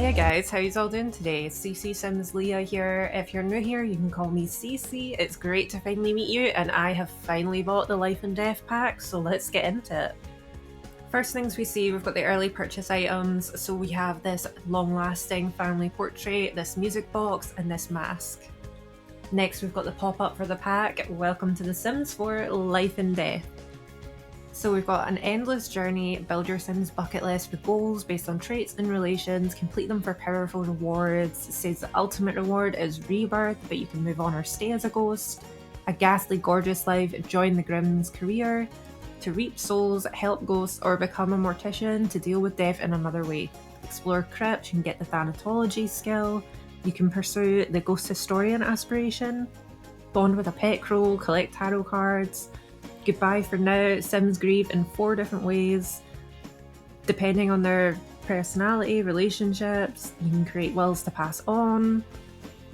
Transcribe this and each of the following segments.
Hey guys, how you all doing today? Cece Sims Leah here. If you're new here, you can call me Cece. It's great to finally meet you, and I have finally bought the Life and Death pack, so let's get into it. First things we see, we've got the early purchase items. So we have this long-lasting family portrait, this music box, and this mask. Next, we've got the pop-up for the pack. Welcome to The Sims 4 Life and Death. So we've got an endless journey, build your Sims bucket list with goals based on traits and relations, complete them for powerful rewards. It says the ultimate reward is rebirth, but you can move on or stay as a ghost. A ghastly gorgeous life, join the Grimm's career. To reap souls, help ghosts, or become a mortician to deal with death in another way. Explore crypt, you can get the thanatology skill. You can pursue the ghost historian aspiration. Bond with a pet crow, collect tarot cards. Goodbye for now, Sims grieve in 4 different ways. Depending on their personality, relationships, you can create wills to pass on.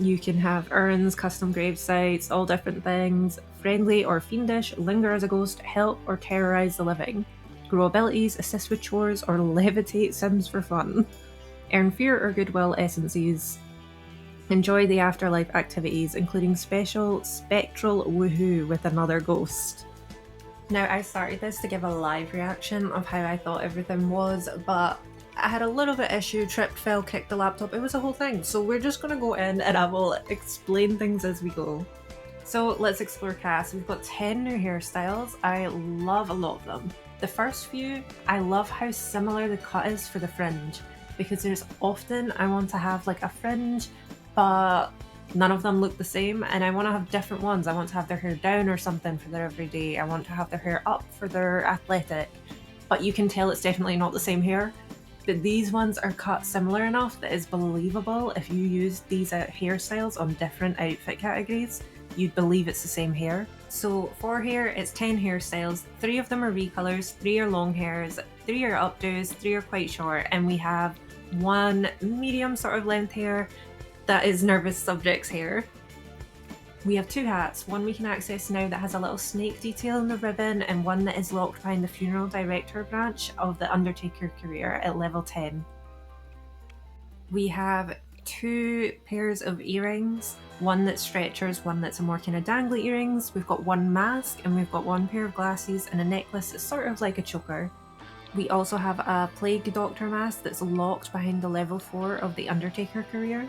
You can have urns, custom grave sites, all different things. Friendly or fiendish, linger as a ghost, help or terrorize the living. Grow abilities, assist with chores, or levitate Sims for fun. Earn fear or goodwill essences. Enjoy the afterlife activities, including special spectral woohoo with another ghost. Now, I started this to give a live reaction of how I thought everything was, but I had a little bit issue, tripped, fell, kicked the laptop, it was a whole thing. So we're just gonna go in and I will explain things as we go. So let's explore CAS. We've got 10 new hairstyles. I love a lot of them. The first few, I love how similar the cut is for the fringe, because there's often I want to have like a fringe, but none of them look the same, and I want to have different ones. I want to have their hair down or something for their everyday. I want to have their hair up for their athletic, but you can tell it's definitely not the same hair. But these ones are cut similar enough that it's believable. If you use these hairstyles on different outfit categories, you'd believe it's the same hair. So for hair, it's 10 hairstyles. 3 of them are recolors, 3 are long hairs, 3 are updos, 3 are quite short, and we have 1 medium sort of length hair that is nervous subject's hair. We have 2 hats, one we can access now that has a little snake detail in the ribbon, and one that is locked behind the funeral director branch of the Undertaker career at level 10. We have 2 pairs of earrings, one that's stretchers, one that's a more kind of dangly earrings. We've got 1 mask, and we've got 1 pair of glasses and a necklace that's sort of like a choker. We also have a plague doctor mask that's locked behind the level 4 of the Undertaker career.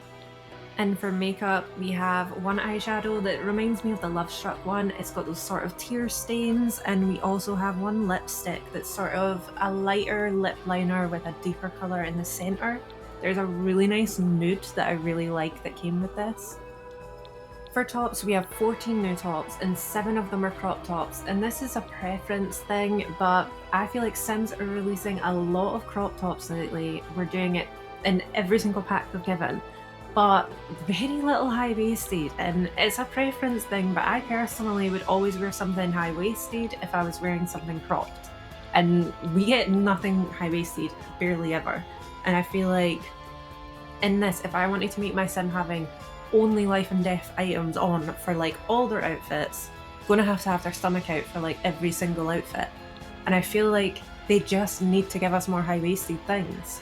And for makeup, we have 1 eyeshadow that reminds me of the Love Struck one. It's got those sort of tear stains, and we also have 1 lipstick that's sort of a lighter lip liner with a deeper colour in the centre. There's a really nice nude that I really like that came with this. For tops, we have 14 new tops, and 7 of them are crop tops, and this is a preference thing, but I feel like Sims are releasing a lot of crop tops lately. We're doing it in every single pack they've given, but very little high-waisted, and it's a preference thing, but I personally would always wear something high-waisted if I was wearing something cropped, and we get nothing high-waisted, barely ever. And I feel like in this, if I wanted to make my sim having only life and death items on for like all their outfits, I'm gonna have their stomach out for like every single outfit, and I feel like they just need to give us more high-waisted things.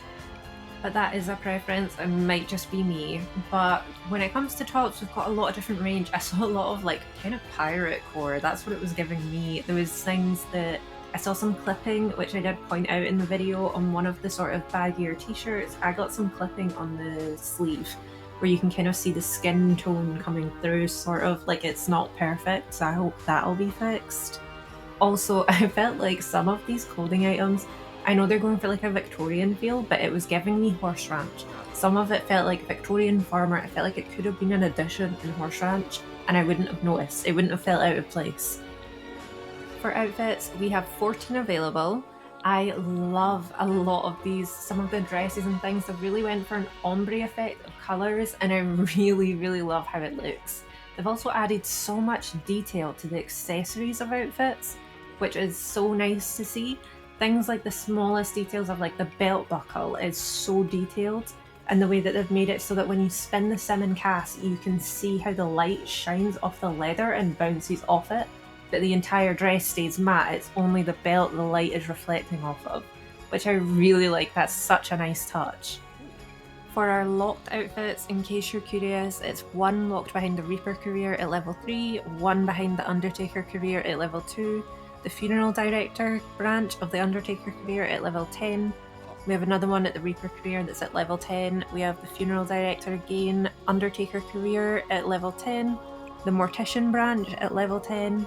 But that is a preference, it might just be me. But when it comes to tops, we've got a lot of different range. I saw a lot of like kind of pirate core, that's what it was giving me. There was things that I saw some clipping, which I did point out in the video, on one of the sort of baggier t-shirts. I got some clipping on the sleeve where you can kind of see the skin tone coming through, sort of like it's not perfect, so I hope that'll be fixed. Also, I felt like some of these clothing items, I know they're going for like a Victorian feel, but it was giving me Horse Ranch. Some of it felt like Victorian farmer. I felt like it could have been an addition in Horse Ranch, and I wouldn't have noticed. It wouldn't have felt out of place. For outfits, we have 14 available. I love a lot of these. Some of the dresses and things have really went for an ombre effect of colours, and I really, really love how it looks. They've also added so much detail to the accessories of outfits, which is so nice to see. Things like the smallest details of like the belt buckle is so detailed, and the way that they've made it so that when you spin the sim in CAS, you can see how the light shines off the leather and bounces off it, but the entire dress stays matte. It's only the belt the light is reflecting off of, which I really like. That's such a nice touch. For our locked outfits, in case you're curious, it's 1 locked behind the Reaper career at level 3, 1 behind the Undertaker career at level 2, the Funeral Director branch of the Undertaker career at level 10. We have another one at the Reaper career that's at level 10. We have the Funeral Director again, Undertaker career at level 10, the Mortician branch at level 10.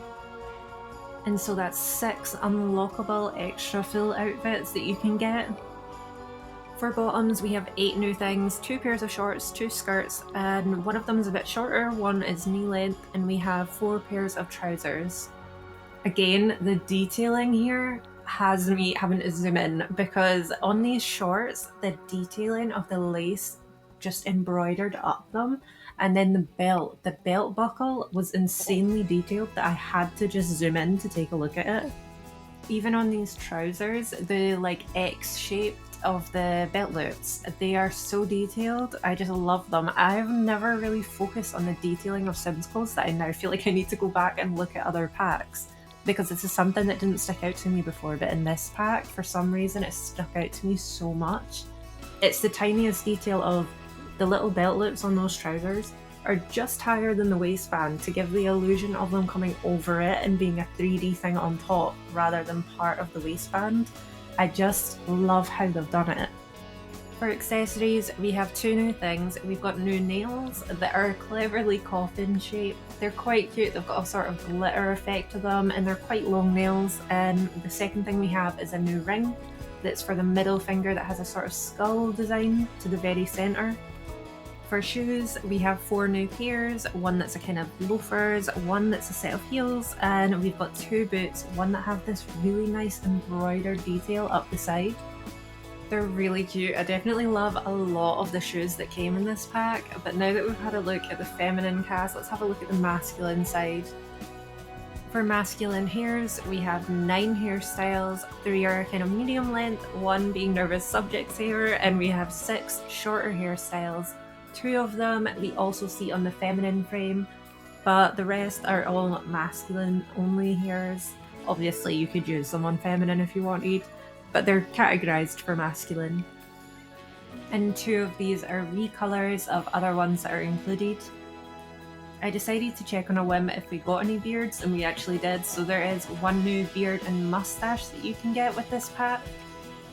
And so that's 6 unlockable extra full outfits that you can get. For bottoms, we have 8 new things, 2 pairs of shorts, 2 skirts, and one of them is a bit shorter, one is knee length, and we have 4 pairs of trousers. Again, the detailing here has me having to zoom in, because on these shorts, the detailing of the lace just embroidered up them, and then the belt buckle was insanely detailed that I had to just zoom in to take a look at it. Even on these trousers, the like X shape of the belt loops, they are so detailed. I just love them. I've never really focused on the detailing of Sims clothes that I now feel like I need to go back and look at other packs, because this is something that didn't stick out to me before, but in this pack, for some reason, it stuck out to me so much. It's the tiniest detail of the little belt loops on those trousers are just higher than the waistband to give the illusion of them coming over it and being a 3D thing on top rather than part of the waistband. I just love how they've done it. For accessories, we have 2 new things. We've got new nails that are cleverly coffin shaped. They're quite cute, they've got a sort of glitter effect to them, and they're quite long nails. And the second thing we have is a new ring that's for the middle finger that has a sort of skull design to the very centre. For shoes, we have 4 new pairs, one that's a kind of loafers, one that's a set of heels, and we've got 2 boots, one that have this really nice embroidered detail up the side. They're really cute. I definitely love a lot of the shoes that came in this pack, but now that we've had a look at the feminine CAS, let's have a look at the masculine side. For masculine hairs, we have 9 hairstyles, 3 are kind of medium length, 1 being nervous subject's hair, and we have 6 shorter hairstyles. 2 of them we also see on the feminine frame, but the rest are all masculine only hairs. Obviously you could use them on feminine if you wanted, but they're categorized for masculine. And 2 of these are recolors of other ones that are included. I decided to check on a whim if we got any beards, and we actually did, so there is 1 new beard and mustache that you can get with this pack.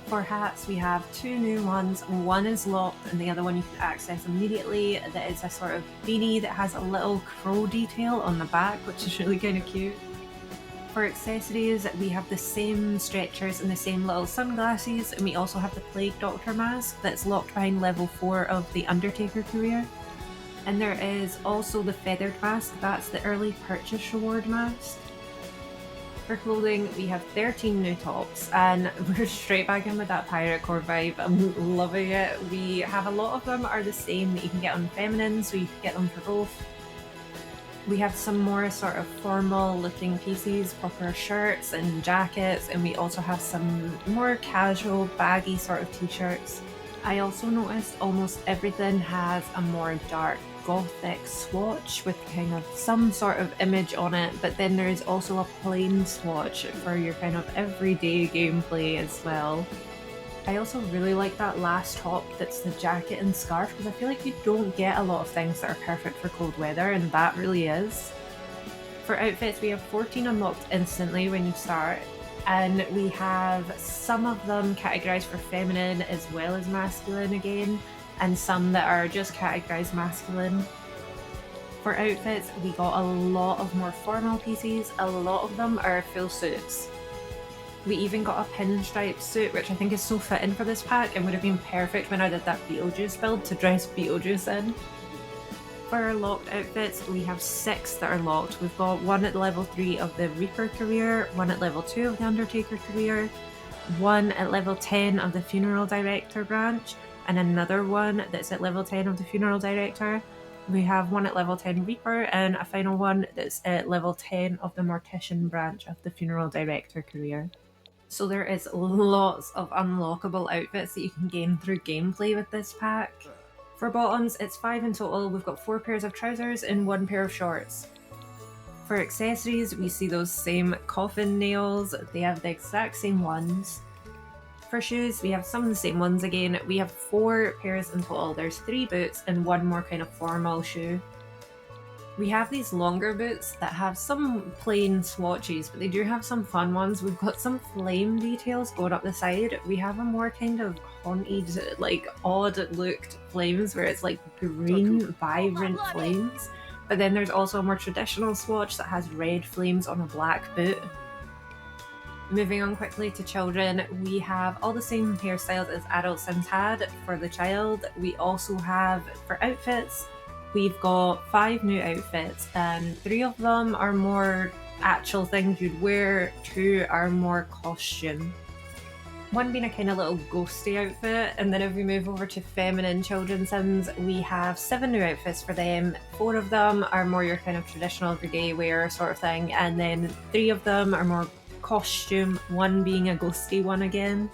For hats, we have 2 new ones. One is locked and the other one you can access immediately. That is a sort of beanie that has a little crow detail on the back, which is really kind of cute. For accessories, we have the same stretchers and the same little sunglasses, and we also have the Plague Doctor mask that's locked behind level 4 of the Undertaker career. And there is also the feathered mask, that's the early purchase reward mask. For clothing, we have 13 new tops, and we're straight back in with that Pirate Core vibe. I'm loving it. We have a lot of them are the same that you can get on feminine, so you can get them for both. We have some more sort of formal looking pieces, proper shirts and jackets, and we also have some more casual baggy sort of t-shirts. I also noticed almost everything has a more dark gothic swatch with kind of some sort of image on it, but then there is also a plain swatch for your kind of everyday gameplay as well. I also really like that last top that's the jacket and scarf, because I feel like you don't get a lot of things that are perfect for cold weather, and that really is. For outfits, we have 14 unlocked instantly when you start, and we have some of them categorized for feminine as well as masculine again, and some that are just categorized masculine. For outfits, we got a lot of more formal pieces. A lot of them are full suits. We even got a pinstripe suit, which I think is so fitting for this pack and would have been perfect when I did that Beetlejuice build to dress Beetlejuice in. For our locked outfits, we have 6 that are locked. We've got 1 at level 3 of the Reaper career, 1 at level 2 of the Undertaker career, 1 at level 10 of the Funeral Director branch, and another one that's at level 10 of the Funeral Director. We have 1 at level 10 Reaper, and a final one that's at level 10 of the Mortician branch of the Funeral Director career. So there is lots of unlockable outfits that you can gain through gameplay with this pack. For bottoms, it's 5 in total. We've got 4 pairs of trousers and 1 pair of shorts. For accessories, we see those same coffin nails. They have the exact same ones. For shoes, we have some of the same ones again. We have 4 pairs in total. There's 3 boots and 1 more kind of formal shoe. We have these longer boots that have some plain swatches, but they do have some fun ones. We've got some flame details going up the side. We have a more kind of haunted, like odd looked flames where it's like green, vibrant flames. But then there's also a more traditional swatch that has red flames on a black boot. Moving on quickly to children, we have all the same hairstyles as adult Sims had for the child. We also have, for outfits, we've got 5 new outfits, and 3 of them are more actual things you'd wear, 2 are more costume. One being a kind of little ghosty outfit, and then if we move over to feminine children's Sims, we have 7 new outfits for them. 4 of them are more your kind of traditional everyday wear sort of thing, and then 3 of them are more costume, 1 being a ghosty one again.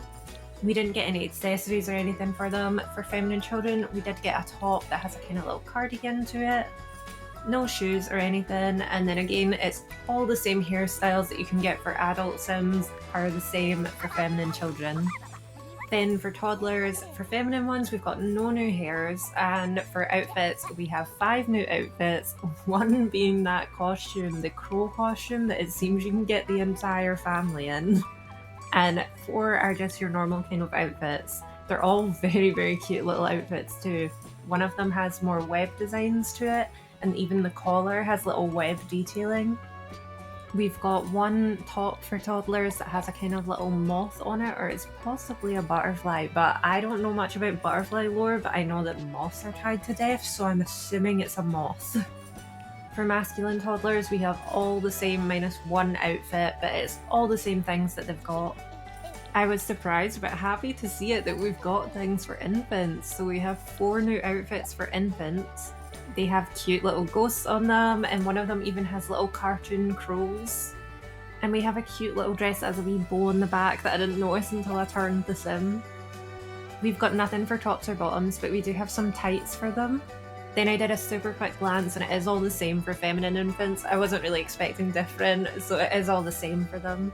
We didn't get any accessories or anything for them. For feminine children, we did get a top that has a kind of little cardigan to it. No shoes or anything, and then again, it's all the same hairstyles that you can get for adult Sims are the same for feminine children. Then for toddlers, for feminine ones, we've got no new hairs, and for outfits, we have 5 new outfits, 1 being that costume, the crow costume that it seems you can get the entire family in. And 4 are just your normal kind of outfits. They're all very, very cute little outfits too. One of them has more web designs to it, and even the collar has little web detailing. We've got 1 top for toddlers that has a kind of little moth on it, or it's possibly a butterfly, but I don't know much about butterfly lore, but I know that moths are tied to death, so I'm assuming it's a moth. For masculine toddlers, we have all the same minus 1 outfit, but it's all the same things that they've got. I was surprised but happy to see it that we've got things for infants. So we have 4 new outfits for infants. They have cute little ghosts on them, and one of them even has little cartoon crows. And we have a cute little dress that has a wee bow on the back that I didn't notice until I turned the sim. We've got nothing for tops or bottoms, but we do have some tights for them. Then I did a super quick glance, and it is all the same for feminine infants. I wasn't really expecting different, so it is all the same for them.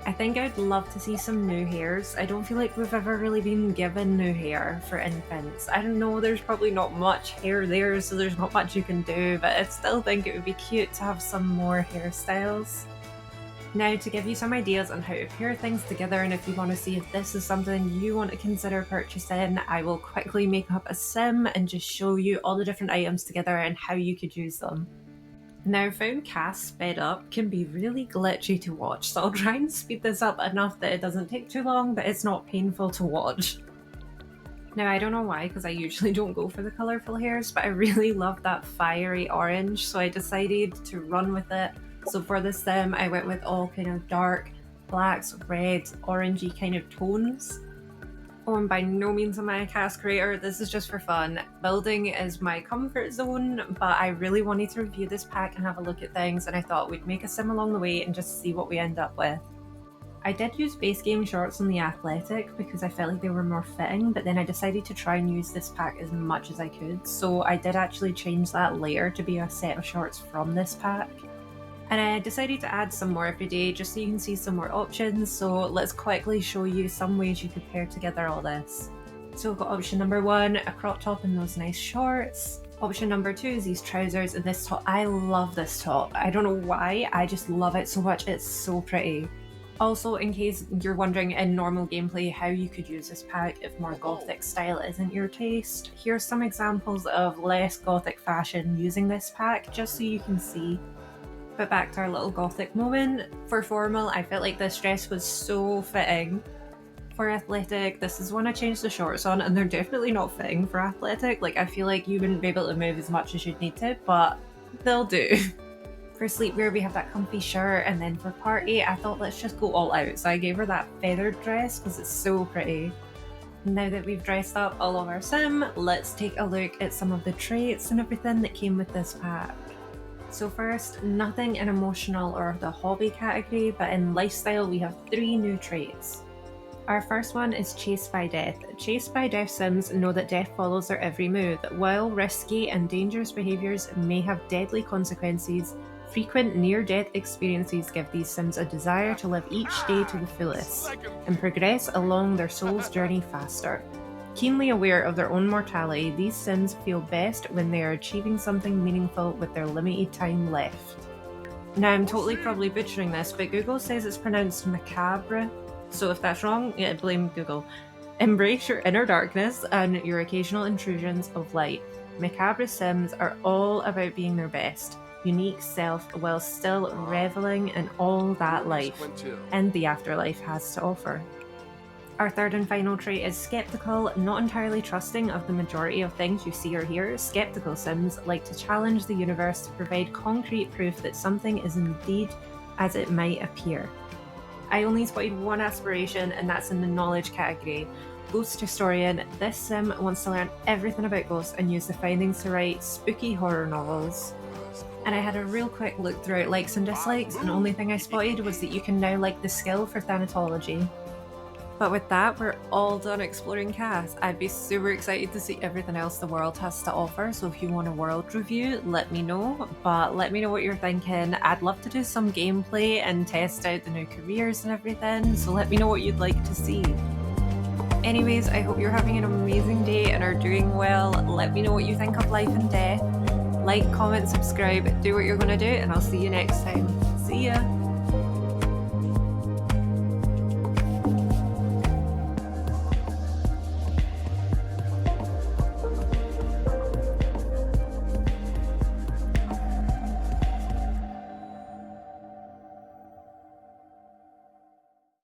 I think I'd love to see some new hairs. I don't feel like we've ever really been given new hair for infants. I don't know, there's probably not much hair there, so there's not much you can do, but I still think it would be cute to have some more hairstyles. Now, to give you some ideas on how to pair things together, and if you want to see if this is something you want to consider purchasing, I will quickly make up a sim and just show you all the different items together and how you could use them. Now, found CAS sped up can be really glitchy to watch, so I'll try and speed this up enough that it doesn't take too long, but it's not painful to watch. Now, I don't know why, because I usually don't go for the colourful hairs, but I really love that fiery orange, so I decided to run with it. So for this sim, I went with all kind of dark blacks, reds, orangey kind of tones. Oh, and by no means am I a CAS creator, this is just for fun. Building is my comfort zone, but I really wanted to review this pack and have a look at things, and I thought we'd make a sim along the way and just see what we end up with. I did use base game shorts on the athletic because I felt like they were more fitting, but then I decided to try and use this pack as much as I could, so I did actually change that later to be a set of shorts from this pack. And I decided to add some more every day just so you can see some more options, so let's quickly show you some ways you could pair together all this. So we've got option number 1, a crop top and those nice shorts. Option number 2 is these trousers and this top. I love this top. I don't know why, I just love it so much, it's so pretty. Also, in case you're wondering in normal gameplay how you could use this pack if more gothic style isn't your taste, here's some examples of less gothic fashion using this pack just so you can see. But back to our little gothic moment. For formal, I felt like this dress was so fitting. For athletic, this is one I changed the shorts on, and they're definitely not fitting for athletic. Like, I feel like you wouldn't be able to move as much as you'd need to, but they'll do. For sleepwear, we have that comfy shirt, and then for party, I thought let's just go all out. So I gave her that feathered dress because it's so pretty. Now that we've dressed up all of our sim, let's take a look at some of the traits and everything that came with this pack. So first, nothing in emotional or the hobby category, but in lifestyle we have 3 new traits. Our first one is Chased by Death. Chased by Death Sims know that death follows their every move. While risky and dangerous behaviours may have deadly consequences, Frequent near-death experiences give these Sims a desire to live each day to the fullest and progress along their soul's journey faster. Keenly aware of their own mortality, these Sims feel best when they are achieving something meaningful with their limited time left. Now, I'm totally probably butchering this, but Google says it's pronounced macabre, so if that's wrong, yeah, blame Google. Embrace your inner darkness and your occasional intrusions of light. Macabre Sims are all about being their best, unique self while still reveling in all that life and the afterlife has to offer. Our third and final trait is skeptical, not entirely trusting of the majority of things you see or hear. Skeptical Sims like to challenge the universe to provide concrete proof that something is indeed as it might appear. I only spotted one aspiration, and that's in the knowledge category. Ghost Historian. This Sim wants to learn everything about ghosts and use the findings to write spooky horror novels. And I had a real quick look throughout likes and dislikes, and the only thing I spotted was that you can now like the skill for thanatology. But with that, we're all done exploring CAS. I'd be super excited to see everything else the world has to offer, so if you want a world review, let me know. But let me know what you're thinking. I'd love to do some gameplay and test out the new careers and everything, so let me know what you'd like to see. Anyways, I hope you're having an amazing day and are doing well. Let me know what you think of life and death. Like, comment, subscribe, do what you're going to do, and I'll see you next time. See ya!